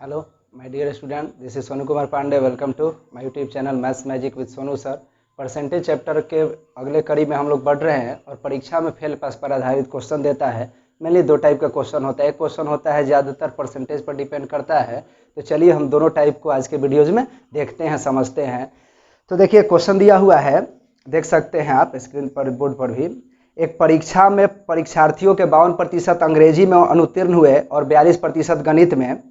Hello, my dear student. This is Sonu Kumar Pandey. Welcome to my YouTube channel Maths Magic with Sonu sir. Percentage chapter के अगले कड़ी में हम लोग बढ़ रहे हैं और परीक्षा में फेल पास पर आधारित क्वेश्चन देता है. मेनली दो टाइप का क्वेश्चन होता है. एक क्वेश्चन होता है ज़्यादातर परसेंटेज पर डिपेंड करता है. तो चलिए हम दोनों टाइप को आज के वीडियोज़ में देखते हैं, समझते हैं. तो देखिए क्वेश्चन दिया हुआ है, देख सकते हैं आप स्क्रीन पर, बोर्ड पर भी. एक परीक्षा में परीक्षार्थियों के 52% अंग्रेजी में अनुत्तीर्ण हुए और 42% गणित में.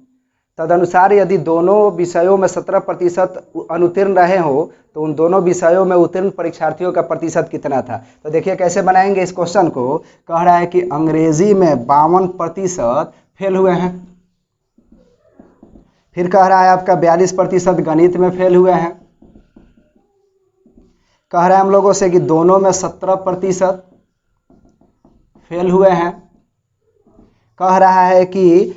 तदनुसार यदि दोनों विषयों में 17% अनुत्तीर्ण रहे हो तो उन दोनों विषयों में उत्तीर्ण परीक्षार्थियों का प्रतिशत कितना था. तो देखिए कैसे बनाएंगे इस क्वेश्चन को. कह रहा है कि अंग्रेजी में 52% फेल हुए हैं, फिर कह रहा है आपका 42% गणित में फेल हुए हैं. कह रहा है हम लोगों से कि दोनों में 17% फेल हुए हैं. कह रहा है कि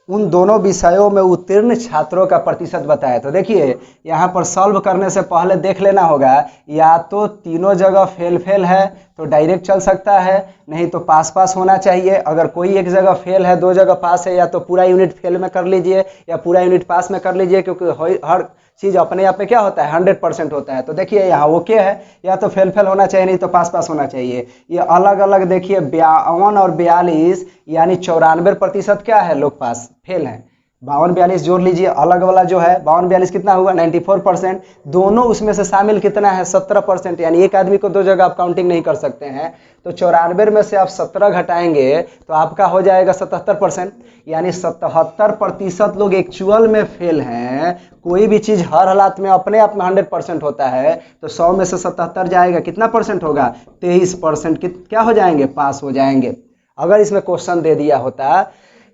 उन दोनों विषयों में उत्तीर्ण छात्रों का प्रतिशत बताए. तो देखिए यहाँ पर सॉल्व करने से पहले देख लेना होगा, या तो तीनों जगह फेल है तो डायरेक्ट चल सकता है, नहीं तो पास होना चाहिए. अगर कोई एक जगह फेल है, दो जगह पास है, या तो पूरा यूनिट फेल में कर लीजिए या पूरा यूनिट पास में कर लीजिए, क्योंकि हर चीज़ अपने आप में क्या होता है, 100% होता है. तो देखिए यहाँ ओके है, या तो फेल होना चाहिए, नहीं तो पास होना चाहिए. ये अलग अलग देखिए 52 और 42 यानी 94% क्या है, लोग पास फेल हैं. 52-42 जोड़ लीजिए, अलग वाला जो है 52-42 कितना हुआ, 94%. दोनों उसमें से शामिल कितना है, 17%. यानी एक आदमी को दो जगह आप काउंटिंग नहीं कर सकते हैं. तो 94 में से आप 17 घटाएंगे तो आपका हो जाएगा 77%. यानी 77% लोग एक्चुअल में फेल हैं. कोई भी चीज़ हर हालात में अपने आप में 100% होता है. तो 100 में से 77 जाएगा, कितना परसेंट होगा, 23%. क्या हो जाएंगे, पास हो जाएंगे. अगर इसमें क्वेश्चन दे दिया होता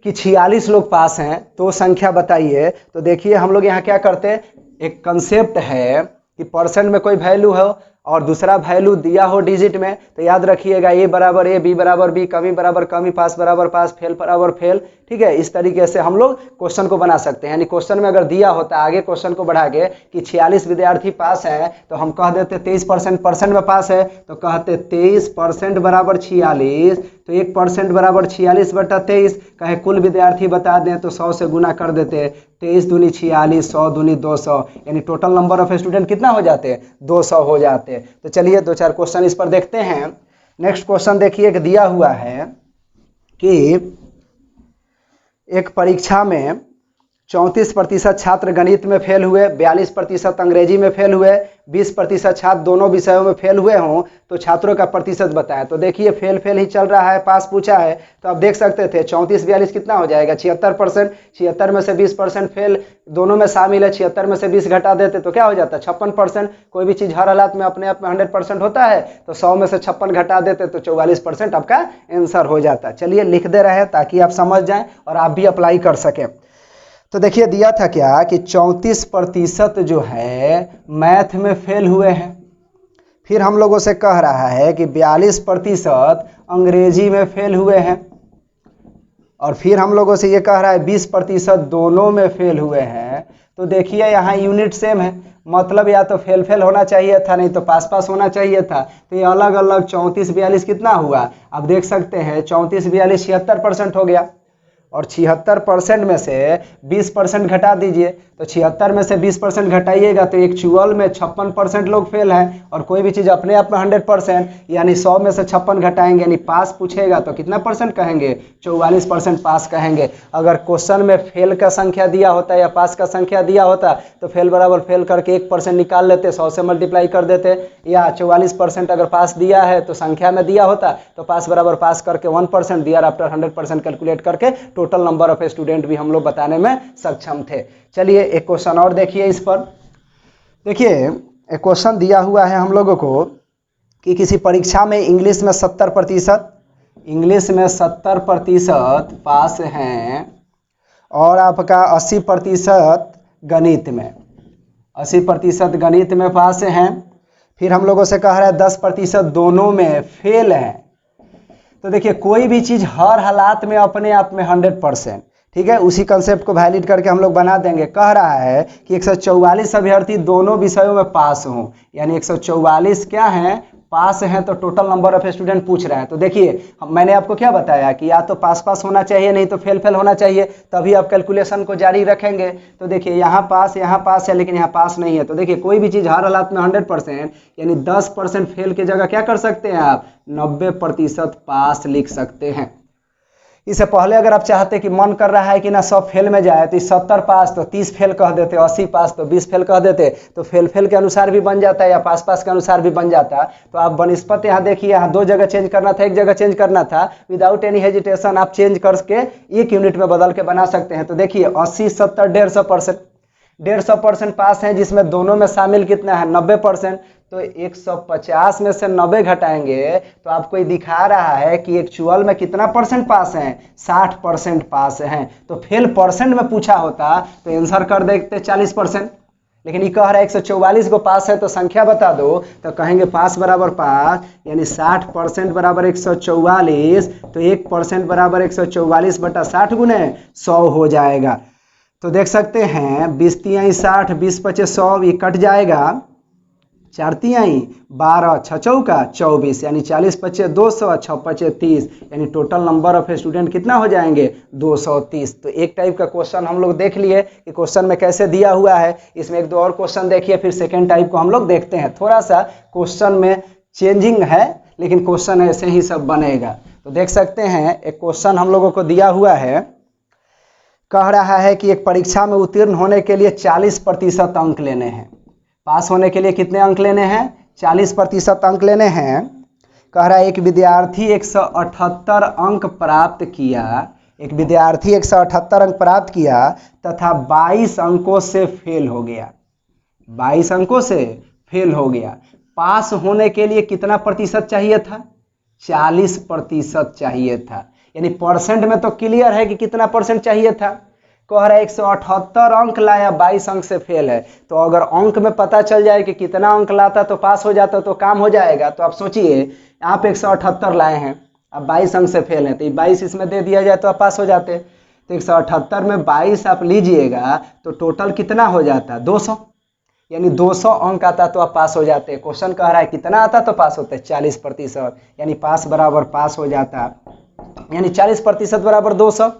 कि 46 लोग पास हैं तो संख्या बताइए. तो देखिए हम लोग यहाँ क्या करते हैं, एक कंसेप्ट है कि परसेंट में कोई वैल्यू हो और दूसरा वैल्यू दिया हो डिजिट में, तो याद रखिएगा ए बराबर ए, बी बराबर बी, कमी बराबर कमी, पास बराबर पास, फेल बराबर फेल. ठीक है, इस तरीके से हम लोग क्वेश्चन को बना सकते हैं. यानी क्वेश्चन में अगर दिया होता आगे क्वेश्चन को बढ़ा के कि 46 विद्यार्थी पास हैं, तो हम कह देते 23% परसेंट में पास है, तो कहते 23% बराबर 46. तो 1% बराबर 46/23. कहे कुल विद्यार्थी बता दें तो 100 से गुना कर देते, 23 दूनी 46, 100 दूनी 200, यानी टोटल नंबर ऑफ स्टूडेंट कितना हो जाते, 200 हो जाते. तो चलिए दो चार क्वेश्चन इस पर देखते हैं. नेक्स्ट क्वेश्चन देखिए कि दिया हुआ है कि एक परीक्षा में 34% छात्र गणित में फेल हुए, 42% अंग्रेजी में फेल हुए, 20% छात्र दोनों विषयों में फेल हुए हों तो छात्रों का प्रतिशत बताएं. तो देखिए फेल ही चल रहा है, पास पूछा है. तो आप देख सकते थे 34-42 कितना हो जाएगा, 76%. 76 में से 20% फेल दोनों में शामिल है, 76 में से 20 घटा देते तो क्या हो जाता है, 56%. कोई भी चीज़ हर हालात में अपने आप में 100% होता है, तो 100 में से 56 घटा देते तो 44% आपका आंसर हो जाता. चलिए लिख दे रहे हैं ताकि आप समझ जाएं और आप भी अप्लाई कर सकें. तो देखिए दिया था क्या कि 34% जो है मैथ में फेल हुए हैं. फिर हम लोगों से कह रहा है कि 42% अंग्रेजी में फेल हुए हैं. और फिर हम लोगों से ये कह रहा है 20% दोनों में फेल हुए हैं. तो देखिए यहाँ यूनिट सेम है, मतलब या तो फेल होना चाहिए था, नहीं तो पास होना चाहिए था. तो ये अलग अलग 34-42 कितना हुआ, आप देख सकते हैं 34-42 76% हो गया. और 76% में से 20% घटा दीजिए, तो 76 में से 20% घटाइएगा तो एक्चुअल में 56% लोग फेल हैं. और कोई भी चीज़ अपने आप में 100%, यानी 100 में से 56 घटाएंगे, यानी पास पूछेगा तो कितना परसेंट कहेंगे, 44% पास कहेंगे. अगर क्वेश्चन में फेल का संख्या दिया होता या पास का संख्या दिया होता तो फेल बराबर फेल करके 1% निकाल लेते, 100 से मल्टीप्लाई कर देते. या 44% अगर पास दिया है तो संख्या में दिया होता तो पास बराबर पास करके 1% दिया, आफ्टर 100% कैलकुलेट करके टोटल नंबर ऑफ स्टूडेंट भी हम लोग बताने में सक्षम थे. चलिए एक क्वेश्चन और देखिए इस पर. देखिए एक क्वेश्चन दिया हुआ है हम लोगों को कि किसी परीक्षा में इंग्लिश में 70% पास हैं और आपका 80% गणित में 80% गणित में पास हैं. फिर हम लोगों से कह रहा है 10% दोनों में फेल हैं. तो देखिए कोई भी चीज़ हर हालात में अपने आप में 100%. ठीक है, उसी कंसेप्ट को वैलिड करके हम लोग बना देंगे. कह रहा है कि 144 अभ्यर्थी दोनों विषयों में पास हों, यानी 144 क्या हैं, पास हैं तो टोटल नंबर ऑफ स्टूडेंट पूछ रहा है। तो देखिए मैंने आपको क्या बताया कि या तो पास पास होना चाहिए, नहीं तो फेल फेल होना चाहिए, तभी आप कैलकुलेशन को जारी रखेंगे। तो देखिए यहाँ पास है लेकिन यहाँ पास नहीं है। तो देखिए कोई भी चीज़ हर हालात में 100% यानी 10% फेल की जगह क्या कर सकते हैं आप 90% पास लिख सकते हैं। इससे पहले अगर आप चाहते कि मन कर रहा है कि ना 100 फेल में जाए तो 70 पास तो 30 फेल कह देते, 80 पास तो 20 फेल कह देते, तो फेल फेल के अनुसार भी बन जाता है या पास पास के अनुसार भी बन जाता। तो आप बनस्पत यहाँ देखिए, यहाँ 2 जगह चेंज करना था, 1 जगह चेंज करना था, विदाउट एनी हेजिटेशन आप चेंज करके 1 यूनिट में बदल के बना सकते हैं। तो देखिए 80 70 150% पास है, जिसमें दोनों में शामिल कितना है 90%। तो 150 में से 90 घटाएंगे तो आपको ये दिखा रहा है कि एक्चुअल में कितना परसेंट पास है 60% पास हैं। तो फेल परसेंट में पूछा होता तो आंसर कर देते 40%, लेकिन ये कह रहा है 144 को पास है तो संख्या बता दो, तो कहेंगे पास बराबर पास यानी 60% बराबर 144, तो 1% बराबर 144/60 गुने 100 हो जाएगा। तो देख सकते हैं 20 तिहाई 60, 20 पचे 100, ये कट जाएगा, 4 तिहाई 12, 6 चौका 24 यानी 40 पचे 200, 6 पचे 30 यानी टोटल नंबर ऑफ स्टूडेंट कितना हो जाएंगे 230। तो एक टाइप का क्वेश्चन हम लोग देख लिए कि क्वेश्चन में कैसे दिया हुआ है। इसमें 1 2 और क्वेश्चन देखिए, फिर सेकेंड टाइप को हम लोग देखते हैं। थोड़ा सा क्वेश्चन में चेंजिंग है लेकिन क्वेश्चन ऐसे ही सब बनेगा। तो देख सकते हैं एक क्वेश्चन हम लोगों को दिया हुआ है, कह रहा है कि एक परीक्षा में उत्तीर्ण होने के लिए 40% अंक लेने हैं। पास होने के लिए कितने अंक लेने हैं 40% अंक लेने हैं। कह रहा है एक विद्यार्थी 178 अंक प्राप्त किया, एक विद्यार्थी 178 अंक प्राप्त किया तथा 22 अंकों से फेल हो गया, 22 अंकों से फेल हो गया। पास होने के लिए कितना प्रतिशत चाहिए था 40% चाहिए था, यानी परसेंट में तो क्लियर है कि कितना परसेंट चाहिए था। कह रहा है 178 अंक लाया 22 अंक से फेल है। तो अगर अंक में पता चल जाए कि कितना अंक लाता तो पास हो जाता तो काम हो जाएगा। तो आप सोचिए आप 178 लाए हैं, अब 22 अंक से फेल है, तो 22 इसमें दे दिया जाए तो आप पास हो जाते। तो 178 में 22 आप लीजिएगा तो टोटल कितना हो जाता 200, यानी 200 अंक आता तो आप पास हो जाते। क्वेश्चन कह रहा है कितना आता तो पास होते 40%, यानी पास बराबर पास हो जाता, यानी 40% बराबर 200।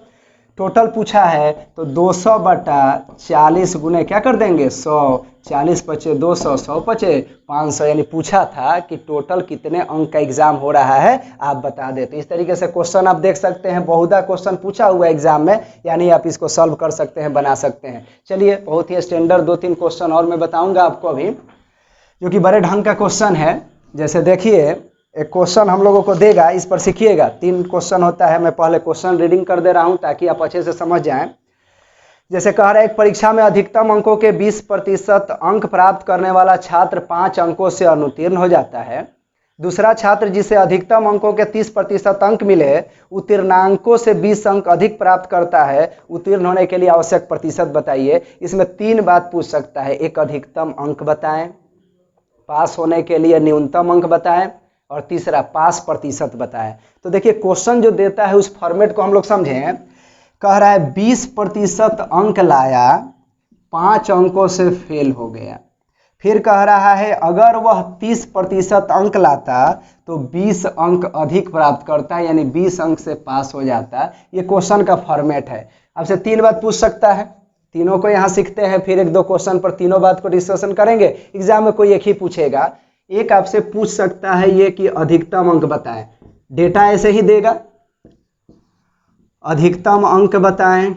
टोटल पूछा है तो 200/40 गुने क्या कर देंगे 100, 40 पचे 200, 100 पचे 500, यानी पूछा था कि टोटल कितने अंक का एग्जाम हो रहा है आप बता देते। इस तरीके से क्वेश्चन आप देख सकते हैं, बहुधा क्वेश्चन पूछा हुआ एग्जाम में, यानी आप इसको सॉल्व कर सकते हैं, बना सकते हैं। चलिए बहुत ही स्टैंडर्ड 2-3 क्वेश्चन और मैं बताऊंगा आपको अभी, जो कि बड़े ढंग का क्वेश्चन है। जैसे देखिए एक क्वेश्चन हम लोगों को देगा, इस पर सीखिएगा। 3 क्वेश्चन होता है, मैं पहले क्वेश्चन रीडिंग कर दे रहा हूं ताकि आप अच्छे से समझ जाएं। जैसे कह रहा है एक परीक्षा में अधिकतम अंकों के 20% अंक प्राप्त करने वाला छात्र 5 अंकों से अनुत्तीर्ण हो जाता है। दूसरा छात्र जिसे अधिकतम अंकों के 30% अंक मिले उत्तीर्णांकों से 20 अंक अधिक प्राप्त करता है, उत्तीर्ण होने के लिए आवश्यक प्रतिशत बताइए। इसमें 3 बात पूछ सकता है, एक अधिकतम अंक बताएं, पास होने के लिए न्यूनतम अंक बताएं, और तीसरा पास प्रतिशत बताएं। तो देखिए क्वेश्चन जो देता है उस फॉर्मेट को हम लोग समझें। कह रहा है 20% अंक लाया 5 अंकों से फेल हो गया। फिर कह रहा है अगर वह 30% अंक लाता तो 20 अंक अधिक प्राप्त करता, यानी 20 अंक से पास हो जाता। ये क्वेश्चन का फॉर्मेट है। आपसे 3 बात पूछ सकता है, तीनों को यहाँ सीखते हैं, फिर 1-2 क्वेश्चन पर तीनों बात को डिस्कशन करेंगे। एग्जाम में कोई एक ही पूछेगा। एक आपसे पूछ सकता है ये कि अधिकतम अंक बताएं, डेटा ऐसे ही देगा, अधिकतम अंक बताएं।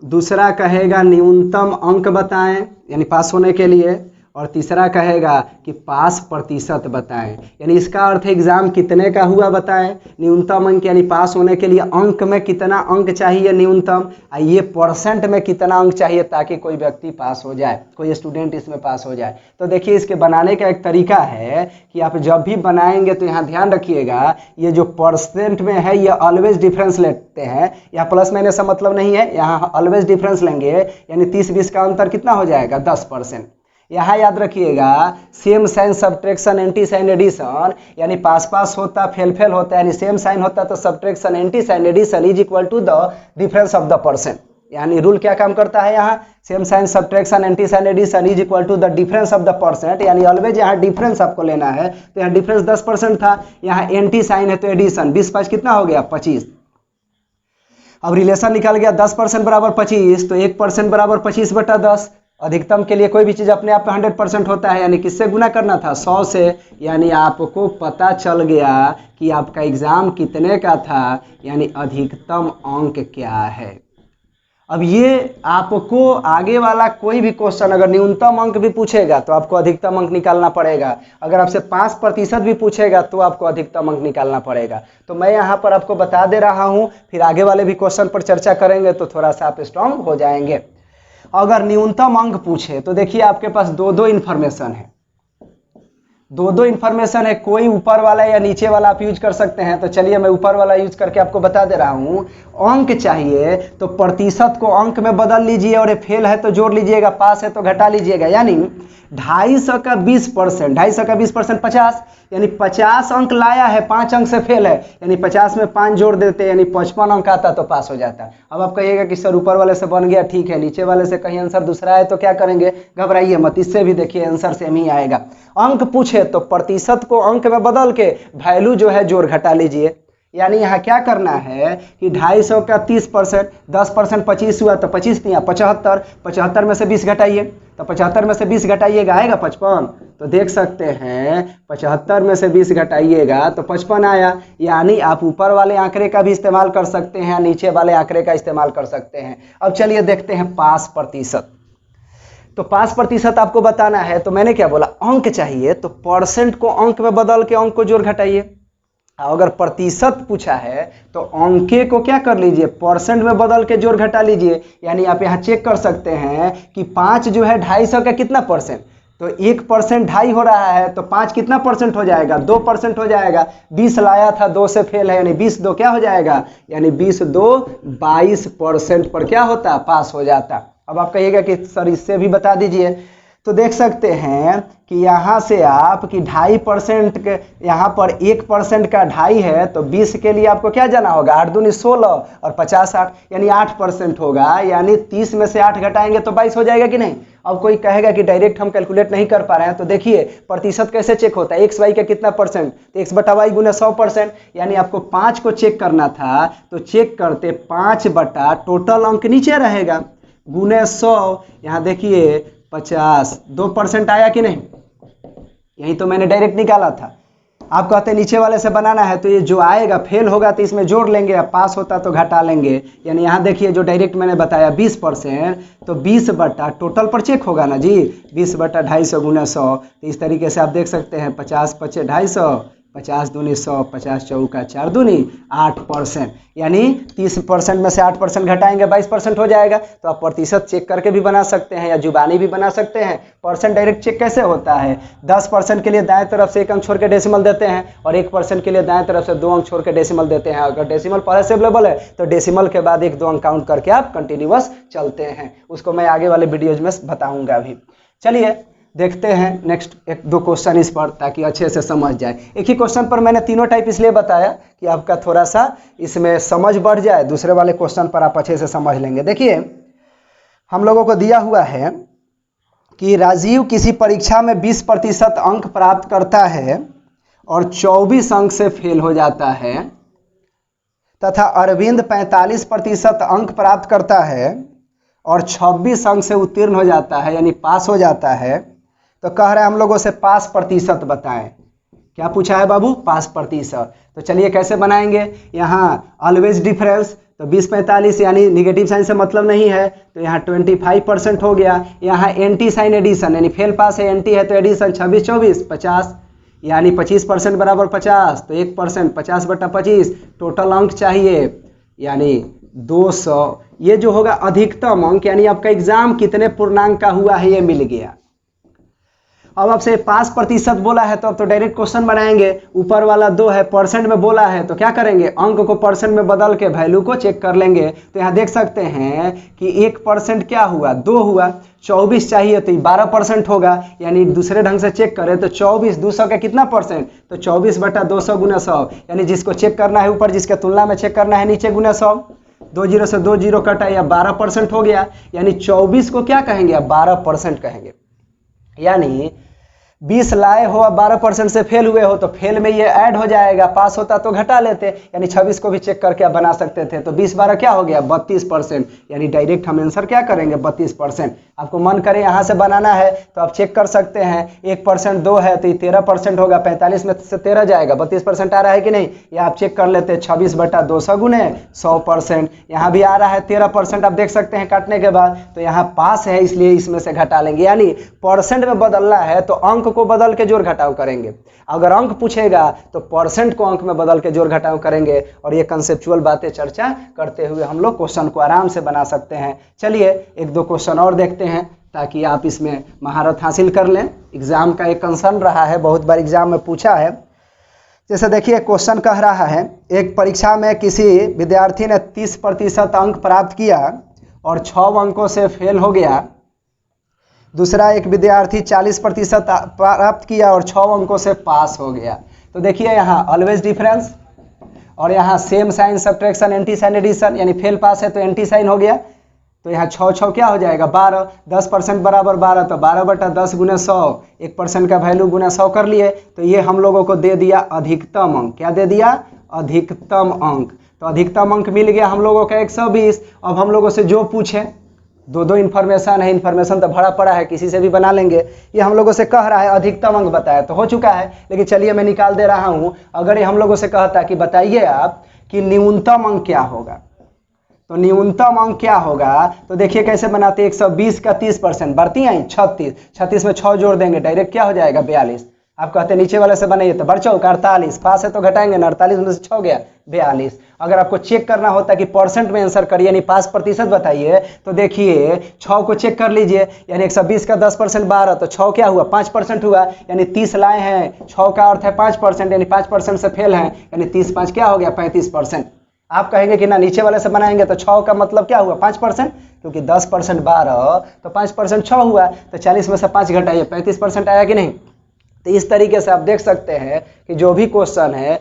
दूसरा कहेगा न्यूनतम अंक बताएं यानी पास होने के लिए, और तीसरा कहेगा कि पास प्रतिशत बताएं, यानी इसका अर्थ एग्जाम कितने का हुआ बताएं। न्यूनतम अंक यानी पास होने के लिए अंक में कितना अंक चाहिए न्यूनतम, ये परसेंट में कितना अंक चाहिए ताकि कोई व्यक्ति पास हो जाए, कोई स्टूडेंट इसमें पास हो जाए। तो देखिए इसके बनाने का एक तरीका है कि आप जब भी बनाएंगे तो यहाँ ध्यान रखिएगा, ये जो परसेंट में है ये ऑलवेज डिफरेंस लेते हैं। यहाँ प्लस माइनस का मतलब नहीं है, यहाँ ऑलवेज डिफरेंस लेंगे, यानी 30-20 का अंतर कितना हो जाएगा 10%। यहाँ याद रखिएगा same sign subtraction anti sign addition, यानी पास पास होता फेल फेल होता, यानी सेम साइन होता तो subtraction anti sign addition is equal to the difference of the percent. यानी रूल क्या काम करता है यहाँ, same sign subtraction anti sign addition is equal to the difference of the percent, यानी ऑलवेज यहाँ डिफरेंस आपको लेना है। तो यहाँ डिफरेंस 10% था, यहाँ एंटी साइन है तो एडिशन 20 कितना हो गया 25। अब रिलेशन निकल गया 10% बराबर 25, तो 1% बराबर 25/10। अधिकतम के लिए कोई भी चीज़ अपने आप में 100% होता है, यानी किससे गुना करना था 100 से, यानी आपको पता चल गया कि आपका एग्जाम कितने का था, यानी अधिकतम अंक क्या है। अब ये आपको आगे वाला कोई भी क्वेश्चन अगर न्यूनतम अंक भी पूछेगा तो आपको अधिकतम अंक निकालना पड़ेगा, अगर आपसे 5% भी पूछेगा तो आपको अधिकतम अंक निकालना पड़ेगा। तो मैं यहाँ पर आपको बता दे रहा हूँ, फिर आगे वाले भी क्वेश्चन पर चर्चा करेंगे तो थोड़ा सा आप स्ट्रांग हो जाएंगे। अगर न्यूनतम अंक पूछे तो देखिए आपके पास दो इन्फॉर्मेशन है, दो इन्फॉर्मेशन है, कोई ऊपर वाला या नीचे वाला आप यूज कर सकते हैं। तो चलिए मैं ऊपर वाला यूज करके आपको बता दे रहा हूँ। अंक चाहिए तो प्रतिशत को अंक में बदल लीजिए, और ये फेल है तो जोड़ लीजिएगा, पास है तो घटा लीजिएगा। यानी 250 का 20%, 250 का 20% 50, यानी 50 अंक लाया है, 5 अंक से फेल है, यानी 50 में 5 जोड़ देते, यानी 55 अंक आता तो पास हो जाता। अब आप कहिएगा कि सर ऊपर वाले से बन गया, ठीक है, नीचे वाले से कहीं आंसर दूसरा है तो क्या करेंगे, घबराइए मत, इससे भी देखिए आंसर सेम ही आएगा। अंक पूछे तो प्रतिशत को अंक में बदल के वैल्यू जो है जोड़ घटा लीजिए। यानी यहाँ क्या करना है कि 250 का 30%, 10% 25 हुआ तो 25 नहीं 75, 75 में से 20 घटाइए, तो 75 में से 20 घटाइएगा आएगा 55। तो देख सकते हैं 75 में से 20 घटाइएगा तो 55 आया। यानी आप ऊपर वाले आंकड़े का भी इस्तेमाल कर सकते हैं, नीचे वाले आंकड़े का इस्तेमाल कर सकते हैं। अब चलिए देखते हैं पास प्रतिशत। तो 5% आपको बताना है, तो मैंने क्या बोला, अंक चाहिए तो परसेंट को अंक में बदल के अंक को जोड़ घटाइए। अगर प्रतिशत पूछा है तो अंके को क्या कर लीजिए, परसेंट में बदल के जोड़ घटा लीजिए। यानी आप यहाँ चेक कर सकते हैं कि 5 जो है 250 का कितना परसेंट, तो 1% 2.5 हो रहा है, तो 5 कितना परसेंट हो जाएगा, 2% हो जाएगा। 20 लाया था 2 से फेल है, यानी 20 2 क्या हो जाएगा, यानी 20 2 22% पर क्या होता, पास हो जाता। अब आप कहिएगा कि सर इससे भी बता दीजिए, तो देख सकते हैं कि यहाँ से आप कि 2.5% के, यहाँ पर 1% का 2.5 है, तो 20 के लिए आपको क्या जाना होगा, 8 दूनी 16 और 50 8, यानी 8% होगा। यानी 30 में से 8 घटाएंगे तो 22 हो जाएगा कि नहीं। अब कोई कहेगा कि डायरेक्ट हम कैलकुलेट नहीं कर पा रहे हैं, तो देखिए प्रतिशत कैसे चेक होता है, एक्स वाई का कितना परसेंट, तो एक्स बटा वाई गुना 100%। यानी आपको 5 को चेक करना था, तो चेक करते 5 बटा टोटल अंक नीचे रहेगा गुने 100, यहाँ देखिए 50, 2% आया कि नहीं, यही तो मैंने डायरेक्ट निकाला था। आप कहते हैं नीचे वाले से बनाना है, तो ये जो आएगा फेल होगा तो इसमें जोड़ लेंगे, या पास होता तो घटा लेंगे। यानी यहाँ देखिए जो डायरेक्ट मैंने बताया 20%, तो 20 बटा टोटल पर चेक होगा ना जी, 20 बटा 250 गुना 100। तो इस तरीके से आप देख सकते हैं 50 5 250, 50 दूनी 100, 50 चौका 4 दूनी 8%, यानी 30% में से 8% घटाएंगे 22% हो जाएगा। तो आप प्रतिशत चेक करके भी बना सकते हैं या जुबानी भी बना सकते हैं। परसेंट डायरेक्ट चेक कैसे होता है, 10% के लिए दाएं तरफ से 1 अंक छोड़ के डेसिमल देते हैं, और 1% के लिए दाएं तरफ से 2 अंक छोड़ के डेसिमल देते हैं। अगर डेसिमल पहले से अवेलेबल है तो डेसिमल के बाद 1 2 अंक काउंट करके आप कंटिन्यूअस चलते हैं, उसको मैं आगे वाले वीडियोज में बताऊंगा अभी। चलिए देखते हैं नेक्स्ट 1 2 क्वेश्चन इस पर, ताकि अच्छे से समझ जाए। एक ही क्वेश्चन पर मैंने तीनों टाइप इसलिए बताया कि आपका थोड़ा सा इसमें समझ बढ़ जाए, दूसरे वाले क्वेश्चन पर आप अच्छे से समझ लेंगे। देखिए हम लोगों को दिया हुआ है कि राजीव किसी परीक्षा में 20% अंक प्राप्त करता है और 24 अंक से फेल हो जाता है, तथा अरविंद 45% अंक प्राप्त करता है और 26 अंक से उत्तीर्ण हो जाता है, यानी पास हो जाता है। तो कह रहे हैं हम लोगों से पास प्रतिशत बताएं। क्या पूछा है बाबू, पास प्रतिशत। तो चलिए कैसे बनाएंगे, यहाँ ऑलवेज डिफरेंस, तो 20 45 यानी निगेटिव साइन से मतलब नहीं है, तो यहाँ 25% हो गया। यहाँ एंटी साइन एडिशन, यानी फेल पास है, एंटी है तो एडिशन 26 24 50, यानी 25% बराबर 50, तो 1% 50 बटा 25, टोटल अंक चाहिए यानी 200। ये जो होगा अधिकतम अंक, यानी आपका एग्जाम कितने पूर्णांक का हुआ है ये मिल गया। अब आपसे पास प्रतिशत बोला है तो अब तो डायरेक्ट क्वेश्चन बनाएंगे। ऊपर वाला 2 है, परसेंट में बोला है तो क्या करेंगे, अंक को परसेंट में बदल के वैल्यू को चेक कर लेंगे। तो यहाँ देख सकते हैं कि 1% क्या हुआ, 2 हुआ, 24 चाहिए तो 12% होगा। यानी दूसरे ढंग से चेक करें तो 24 200 का कितना परसेंट, तो 24 बटा 200 गुना 100, यानी जिसको चेक करना है ऊपर, जिसके तुलना में चेक करना है नीचे, गुना 100। 2 जीरो से 2 जीरो कटा या 12% हो गया, यानी 24 को क्या कहेंगे, अब 12% कहेंगे। यानी 20 लाए हो अब 12% से फेल हुए हो तो फेल में ये ऐड हो जाएगा, पास होता तो घटा लेते, यानी 26 को भी चेक करके आप बना सकते थे। तो 20 12 क्या हो गया, 32%, यानी डायरेक्ट हम आंसर क्या करेंगे, 32%। आपको मन करे यहाँ से बनाना है तो आप चेक कर सकते हैं, 1% 2 है तो ये 13% होगा, 45 में से 13 जाएगा, 32% आ रहा है कि नहीं, या आप चेक कर लेते, 26/200 गुने 100%, यहाँ भी आ रहा है 13%, आप देख सकते हैं काटने के बाद, तो यहाँ पास है इसलिए इसमें से घटा लेंगे। यानी परसेंट में बदलना है तो अंक को बदल के जोड़ घटाव करेंगे, अगर अंक पूछेगा तो परसेंट को अंक में बदल के जोड़ घटाव करेंगे। और ये कंसेप्चुअल बातें चर्चा करते हुए हम लोग क्वेश्चन को आराम से बना सकते हैं। चलिए एक दो क्वेश्चन और देखते हैं ताकि आप इसमें महारत हासिल कर लें। एग्जाम का एक कंसर्न रहा है, बहुत बार एग्जाम में पूछा है। जैसे देखिए क्वेश्चन कह रहा है, एक परीक्षा में किसी विद्यार्थी ने 30% अंक प्राप्त किया और 6 अंकों से फेल हो गया। दूसरा एक विद्यार्थी 40% प्राप्त किया और 6 अंकों से पास हो गया। तो देखिए यहाँ ऑलवेज डिफरेंस और यहाँ same sign, subtraction, anti sign, addition, यानी फेल पास है तो एंटी साइन हो गया। तो यहाँ 6 क्या हो जाएगा, 12, 10% बराबर 12, तो 12/10 गुने 100, 1% का वैल्यू गुना 100 कर लिए, तो ये हम लोगों को दे दिया अधिकतम अंक। क्या दे दिया, अधिकतम अंक। तो अधिकतम अंक मिल गया हम लोगों का 120। अब हम लोगों से जो पूछे, दो इन्फॉर्मेशन है, इन्फॉर्मेशन तो भरा पड़ा है, किसी से भी बना लेंगे। ये हम लोगों से कह रहा है अधिकतम अंक बताया, तो हो चुका है, लेकिन चलिए मैं निकाल दे रहा हूं। अगर ये हम लोगों से कहता कि बताइए आप कि न्यूनतम अंक क्या होगा, तो न्यूनतम अंक क्या होगा, तो देखिए कैसे बनाते हैं। 120 का 30% बढ़ती हैं 36, 36 में 6 जोड़ देंगे, डायरेक्ट क्या हो जाएगा, 42। आप कहते हैं नीचे वाले से बनाइए, तो बढ़ चौक 48, पास है तो घटाएंगे ना, 48 में से 6 गया 42। अगर आपको चेक करना होता कि परसेंट में आंसर करिए, यानी पास प्रतिशत बताइए, तो देखिए 6 को चेक कर लीजिए, यानी 120 का 10% 12, तो 6 क्या हुआ, 5% हुआ, यानी 30 लाए हैं, 6 का अर्थ है 5%, यानी 5% से फेल हैं, यानी 30 5 क्या हो गया, 35%। आप कहेंगे कि ना नीचे वाले से बनाएंगे तो 6 का मतलब क्या हुआ, 5%, क्योंकि 10% 12 तो 5% 6 हुआ, तो 40 में से 5 घटाइए, 35% आया कि नहीं। तो इस तरीके से आप देख सकते हैं कि जो भी क्वेश्चन है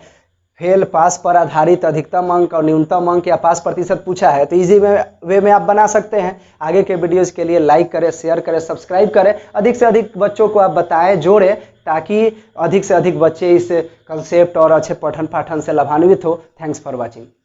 फेल पास पर आधारित अधिकतम अंक और न्यूनतम अंक या पास प्रतिशत पूछा है, तो इजी वे में आप बना सकते हैं। आगे के वीडियोस के लिए लाइक करें, शेयर करें, सब्सक्राइब करें, अधिक से अधिक बच्चों को आप बताएं, जोड़ें, ताकि अधिक से अधिक बच्चे इस कंसेप्ट और अच्छे पठन पाठन से लाभान्वित हो। Thanks for watching.